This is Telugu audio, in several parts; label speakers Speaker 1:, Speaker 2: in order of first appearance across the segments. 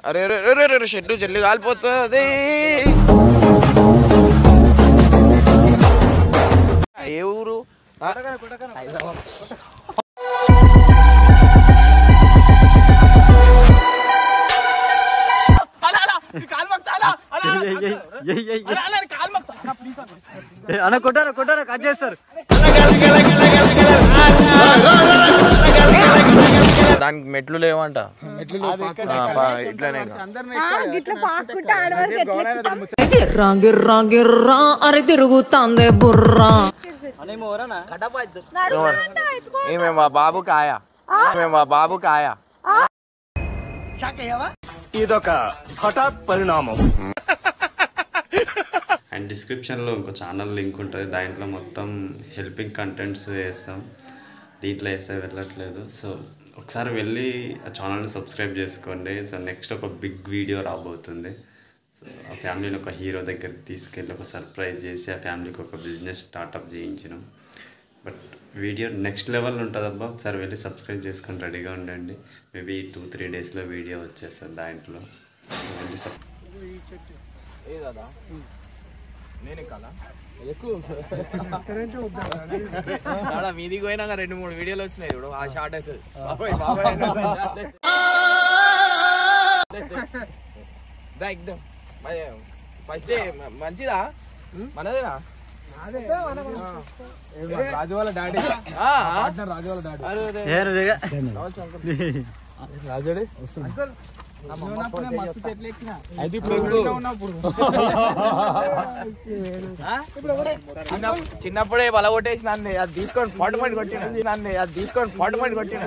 Speaker 1: అరే అరే అరే షెడ్డు జల్లి కాలిపోతుంది. ఏ ఊరు?
Speaker 2: అన్న కొట్టారా కొట్టారా కట్ చేస్తారు.
Speaker 1: దానికి మెట్లు లేవంట. ఇట్లానే
Speaker 3: గిర్రా గిర్రా గిర్రా అరే తిరుగుతాందే బుర్రా.
Speaker 1: ఈమె మా బాబు కాయ, మా బాబు కాయ.
Speaker 4: ఇదొక హఠాత్ పరిణామం.
Speaker 5: అండ్ డిస్క్రిప్షన్లో ఇంకో ఛానల్ లింక్ ఉంటుంది, దాంట్లో మొత్తం హెల్పింగ్ కంటెంట్స్ వేస్తాం. దీంట్లో వేస్తే వెళ్ళట్లేదు. సో ఒకసారి వెళ్ళి ఆ ఛానల్ని సబ్స్క్రైబ్ చేసుకోండి. సో నెక్స్ట్ ఒక బిగ్ వీడియో రాబోతుంది. సో ఆ ఫ్యామిలీని ఒక హీరో దగ్గరికి తీసుకెళ్ళి ఒక సర్ప్రైజ్ చేసి ఆ ఫ్యామిలీకి ఒక బిజినెస్ స్టార్టప్ చేయించినాం. బట్ వీడియో నెక్స్ట్ లెవెల్ ఉంటుందబ్బా. ఒకసారి వెళ్ళి సబ్స్క్రైబ్ చేసుకొని రెడీగా ఉండండి. మేబీ 2-3 డేస్లో వీడియో వచ్చేస్తుంది దాంట్లో. సో వెళ్ళి
Speaker 1: మీదికి పోయినాక 2-3 వీడియోలు వచ్చినాయి ఇప్పుడు. ఆ షార్ట్ అవుతుంది. ఫస్ట్ డే మంచిదా? మనదేనా?
Speaker 2: రాజు వాళ్ళ డాడీ, రాజు వాళ్ళ డాడీ రాజుడే
Speaker 1: చిన్నప్పుడే బల కొట్టేసిన అది తీసుకొని ఫార్మట్ కొట్టిన, అది తీసుకొని ఫార్మట్ కొట్టిన.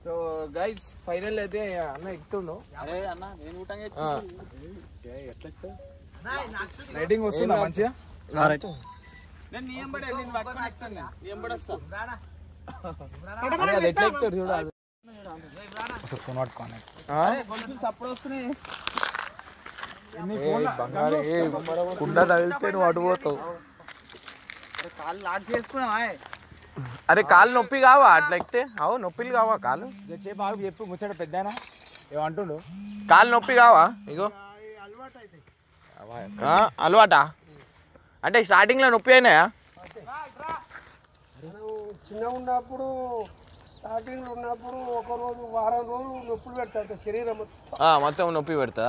Speaker 1: సో గైస్ ఫైనల్ అయితే అన్న ఎక్కుతుండు.
Speaker 2: రైటింగ్ వస్తుందా మంచిగా?
Speaker 1: అది ఎట్లా ఎక్కుతాడు చూడాలి.
Speaker 2: ఫోన్ పట్టుకోండి.
Speaker 1: కుండ తగిలితే నువ్వు అడిపోతావు. అరే కాలు నొప్పి కావా అట్లా ఎక్కితే? అవు నొప్పిలు కావా కాలు?
Speaker 2: చెప్పు ముచ్చట పెద్దనా ఏమంటుండు?
Speaker 1: కాలు నొప్పి కావా? ఇగో అలవాటా అంటే స్టార్టింగ్ లో నొప్పి అయినాయా?
Speaker 6: చిన్నగా ఉన్నప్పుడు స్టార్టింగ్ లో ఉన్నప్పుడు ఒక రోజు వారం రోజులు నొప్పులు పెడతా శరీరం
Speaker 1: మొత్తం నొప్పి పెడతా.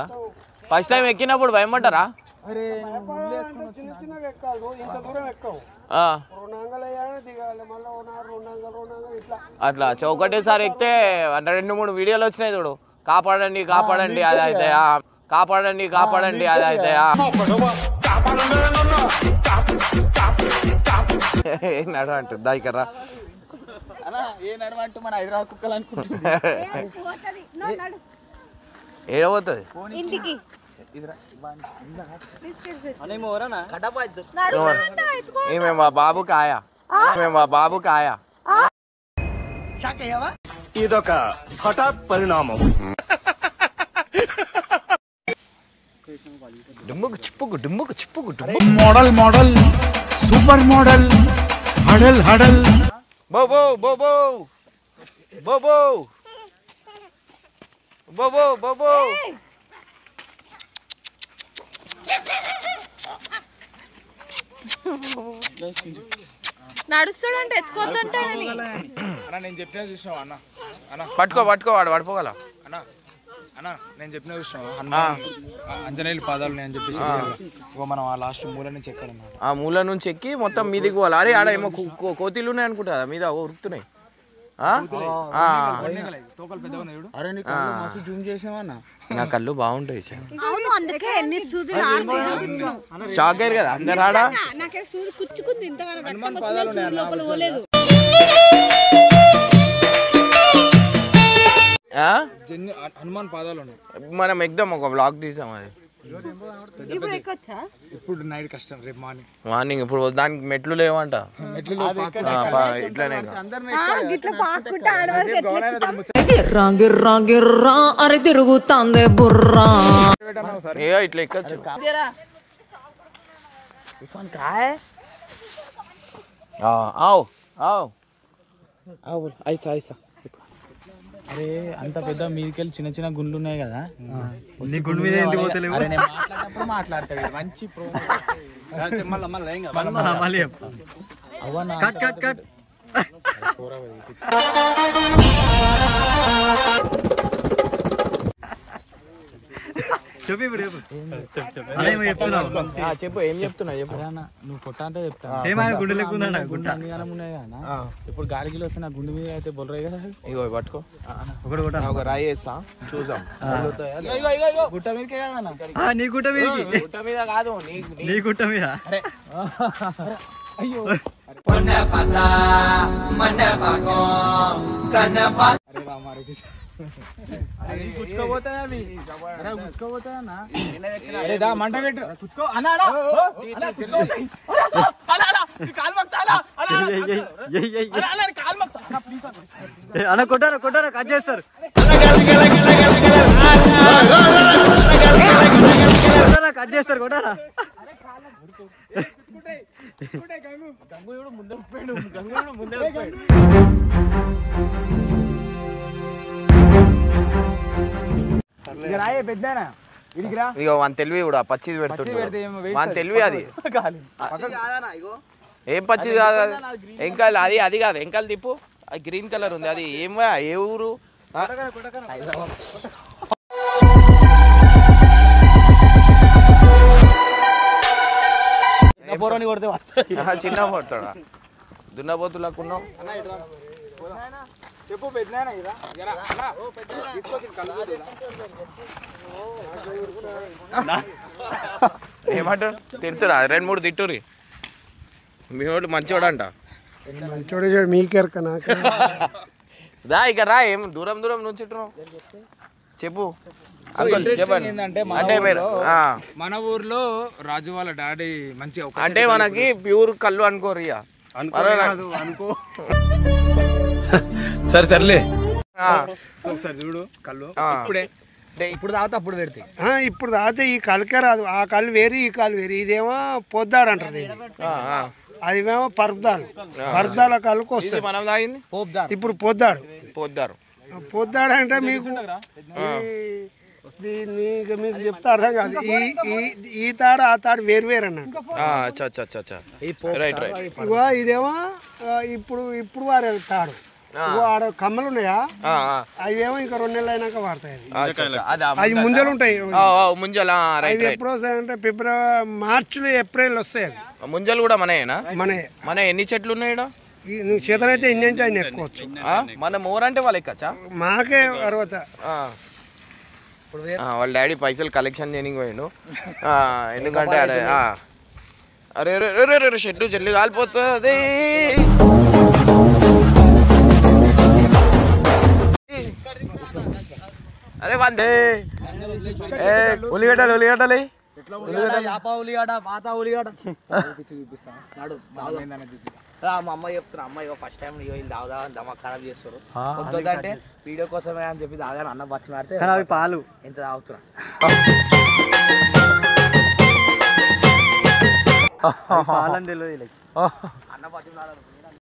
Speaker 1: ఫస్ట్ టైం ఎక్కినప్పుడు భయపడ్డారా?
Speaker 6: చిన్న చిన్నగా ఎక్కాలి, ఇంత దూరం ఎక్కవు. 2 అంగలు వేయాలి, దిగాలి, మళ్ళీ 2 అంగలు ఇట్లా
Speaker 1: అట్లా ఒకటేసారి ఎక్కితే 2-3 వీడియోలు వచ్చినాయి చూడు. కాపాడండి కాపాడండి అది అయితే, కాపాడండి కాపాడండి అది అయితే. నడు అంటుంది దాయికర్రా.
Speaker 2: మన హైదరాబాద్ కుక్కలు అనుకుంటున్నా.
Speaker 1: ఏడబోతుంది ఈమె మా బాబు కాయ, మా బాబు కాయ.
Speaker 4: ఇదొక హఠాత్ పరిణామం.
Speaker 1: డుమ్ముకు చిప్పుకు డుమ్ముకు చిప్పుకు
Speaker 7: మోడల్ మోడల్ సూపర్ మోడల్ హడల్ హడల్.
Speaker 1: బో బో బో బో బో బో బో బో బో బో.
Speaker 3: నడుస్తాడంటే ఎత్తుకోద్దంటానని
Speaker 2: నేను చెప్పిన చూసినావు అన్న. అన్న
Speaker 1: పట్టుకో పట్టుకో వాడు పడిపోగల.
Speaker 2: అన్న అన్న నేను చెప్పిన చూసినావు అంజనేయులు పాదాలు అని చెప్పేసి మనం ఆ లాస్ట్ మూల నుంచి ఎక్కాలన్నమాట.
Speaker 1: ఆ మూల నుంచి ఎక్కి మొత్తం మీదికి పోవాలి. అరే ఆడ ఏమో కోతిలు ఉన్నాయి అనుకుంటా మీద ఉరుకుతున్నాయి. నా కళ్ళు బాగుంటాయి. షాక్ అయ్యారు కదా అందరు ఆడ.
Speaker 2: హనుమాన్ పాదాలు
Speaker 1: మనం ఎగ్దాం ఒక బ్లాగ్ తీసాం. అది
Speaker 2: ఇప్పుడు నైట్ కష్టం, రేపు
Speaker 1: మార్నింగ్. ఇప్పుడు దానికి మెట్లు లేవంట. ఇట్లానే
Speaker 3: గిర్రా గిర్రా గిర్రా అరే తిరుగుతాందే బుర్రా.
Speaker 1: ఏ ఇట్లా ఎక్కచ్చు ఆవు ఆవు
Speaker 2: అరే అంత పెద్ద మీదికెళ్ళి చిన్న చిన్న గుండ్లు ఉన్నాయి కదా
Speaker 8: నీ గుండు మీద ఎందుకు పోతలేవు?
Speaker 2: అరే నేను మాట్లాడినప్పుడు మాట్లాడతాడు మంచి
Speaker 8: మళ్ళీ కట్ కట్ కట్ చెప్పు ఇప్పుడు
Speaker 1: చెప్పు ఏం చెప్తున్నా చెప్పు
Speaker 2: నువ్వు కొట్ట అంటే చెప్తా
Speaker 8: సేమ్ ఆయన గుండె లెక్క ఉందంట గుంట
Speaker 2: ఉన్నాయి కదా ఇప్పుడు గాలికి వస్తే నా గుండె మీద అయితే బొల్లరాయి కదా
Speaker 1: ఇగో పట్టుకో
Speaker 8: ఒకటి ఒకటి
Speaker 1: ఒక రాయి వేస్తా చూసాం
Speaker 2: గుట్ట మీదకే కదా
Speaker 8: నీ గుట్ట మీద
Speaker 1: గుట్ట మీద కాదు
Speaker 8: నీ గుట్ట మీద
Speaker 2: అయ్యో గుచ్చుకోపోతాయి అవి గుచ్చుకోపోతాయన్నా మంట పెట్టు
Speaker 8: అన్న కొట్టారా కొట్టారా కట్ చేస్తారు కట్ చేస్తారు కొట్టారా
Speaker 2: పెద్దనా
Speaker 1: ఇక మన తెలివి కూడా పచ్చిది పెడుతుంది మన తెలివి అది ఏం పచ్చిది కాదు అది ఎంకాయలు అది అది కాదు ఎంకాయలు తిప్పు అది గ్రీన్ కలర్ ఉంది అది ఏం ఏ ఊరు చిన్న పడతాడా దున్నపోతులకున్నావు
Speaker 2: చెప్పు పెద్దనా
Speaker 1: ఏమంటారు తిడుతురా 2-3 తిట్టురి మీ వాడు మంచివాడు అంట
Speaker 6: మంచోడు మీకెరక నాకు
Speaker 1: దా ఇక రా ఏం దూరం దూరం నుంచి చెప్పు
Speaker 2: ఏంటంటే మన ఊర్లో రాజు వాళ్ళ డాడీ మంచి
Speaker 1: అంటే మనకి ప్యూర్ కళ్ళు అనుకోరు ఇక
Speaker 8: అనుకో
Speaker 2: సరే తరలే ఒకసారి చూడు కళ్ళు ఇప్పుడే ఇప్పుడు తాగితే అప్పుడు పెడితే
Speaker 6: ఇప్పుడు తాగితే ఈ కళ్ళకే రాదు ఆ కళ్ళు వేరు ఈ కళ్ళు వేరు ఇదేమో పొద్దాడు అంటారు అదిమేమో పరుపుదాల కళ్ళుకు వస్తుంది
Speaker 1: మనం తాగింది
Speaker 6: ఇప్పుడు పొద్దాడు
Speaker 1: పొద్దారు
Speaker 6: అంటే మీకు మీకు చెప్తే అర్థం కాదు ఈ తాడు ఆ తాడు వేరు వేరు అన్నట్టు ఇగో ఇదేమో ఇప్పుడు వారే తాడు ఆడ కమ్మలు ఉన్నాయా అవేమో ఇంకా 2 నెలలు అయినాక వాడతాయి అవి ముంజలు ఉంటాయి అవి ఎప్పుడు వస్తాయంటే ఫిబ్రవరి మార్చిలో ఏప్రిల్ వస్తాయి అవి
Speaker 1: ముంజలు కూడా మనయేనా మన ఎన్ని చెట్లు ఉన్నాయి
Speaker 6: నువ్వు చేతనైతే ఎన్ని నుంచి ఆయన ఎక్కువచ్చు
Speaker 1: మన మోరంటే వాళ్ళు ఎక్కచ్చా
Speaker 6: మాకే 60
Speaker 1: వాళ్ళ డాడీ పైసలు కలెక్షన్ చేయడానికి పోయిండు ఎందుకంటే అరే అరే షెడ్ జల్లి కాలిపోతుంది అరే వందే ఉల్లిగడ్డలు
Speaker 9: మా అమ్మాయి చెప్తున్నా అమ్మాయి ఫస్ట్ టైం వీళ్ళు తాగుదా దమా ఖరాబ్ చేస్తారు వద్దంటే వీడియో కోసమే అని చెప్పి తాగాను అన్న బతి మాడితే
Speaker 8: పాలు
Speaker 9: ఎంత తాగుతున్నా
Speaker 8: పాలని తెలియదు
Speaker 9: అన్న బతి